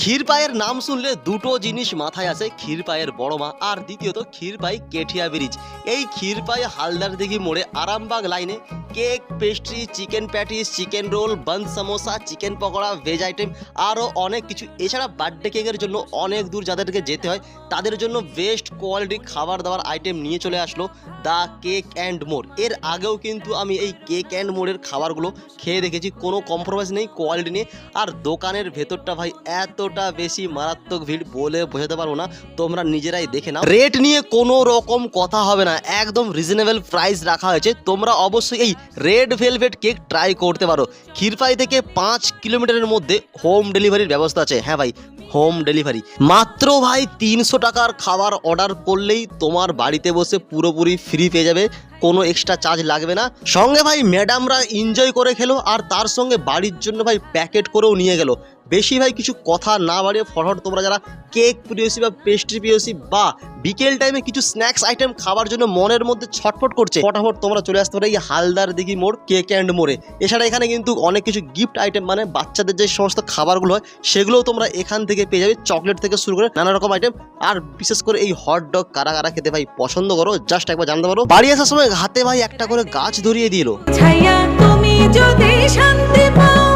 ক্ষীরপাইয়ের নাম শুনলে দুটো জিনিস মাথায় আসে, ক্ষীরপাইয়ের বড় মা আর দ্বিতীয়ত ক্ষীরপাই কেঠিয়া ব্রিজ। এই ক্ষীরপাই হালদার দিঘি মোড়ে আরামবাগ লাইনে cake, pastry, chicken patties, chicken roll, bun samosa, chicken pakora, veg item আরও অনেক কিছু। এছাড়া বার্থডে কেকের জন্য অনেক দূর যাদেরকে যেতে হয় তাদের জন্য বেস্ট কোয়ালিটি খাবার দাবার আইটেম নিয়ে চলে আসলো দ্য কেক অ্যান্ড মোর। এর আগেও কিন্তু আমি এই কেক অ্যান্ড মোরের খাবারগুলো খেয়ে দেখেছি, কোনো কম্প্রোমাইজ নেই কোয়ালিটি নিয়ে। আর দোকানের ভেতরটা ভাই এতটা বেশি মারাত্মক ভিড় বলে বোঝাতে পারবো না, তোমরা নিজেরাই দেখে নাও। রেট নিয়ে কোনো রকম কথা হবে না, একদম রিজনেবল প্রাইস রাখা হয়েছে। তোমরা অবশ্যই এই রেড ভেলভেট কেক ট্রাই করতে পারো। ক্ষীরপাই থেকে 5 কিলোমিটারের মধ্যে হোম ডেলিভারির ব্যবস্থা আছে। হ্যাঁ ভাই, হোম ডেলিভারি। মাত্র ভাই 300 টাকার খাবার অর্ডার করলেই তোমার বাড়িতে বসে পুরোপুরি ফ্রি পেয়ে যাবে, কোনো এক্সট্রা চার্জ লাগবে না। সঙ্গে ভাই ম্যাডামরা এনজয় করে খেলো, আর তার সঙ্গে বাড়ির জন্য ভাই প্যাকেট করেও নিয়ে গেল। বেশি ভাই কিছু কথা না বাড়িয়ে ফটাফট তোমরা যারা কেক প্রিয়সী বা পেস্ট্রি প্রিয়সী বা বিকেল টাইমে কিছু স্ন্যাক্স আইটেম খাবার জন্য মনের মধ্যে ছটফট করছে, ফটাফট তোমরা চলে আসতে পারো এই হালদার দিঘি মোড় কেক অ্যান্ড মোড়ে। এছাড়া এখানে কিন্তু অনেক কিছু গিফট আইটেম, মানে বাচ্চাদের যে সমস্ত খাবারগুলো হয় সেগুলোও তোমরা এখান থেকে পেয়ে যাবে, চকলেট থেকে শুরু করে নানা রকম আইটেম। আর বিশেষ করে এই হট ডগ কারা কারা খেতে ভাই পছন্দ করো জাস্ট একবার জানতে পারো। বাড়ি আসার সময় হাতে ভাই একটা করে গাছ ধরিয়ে দিল। ছায়া তুমি যদি শান্তি পাও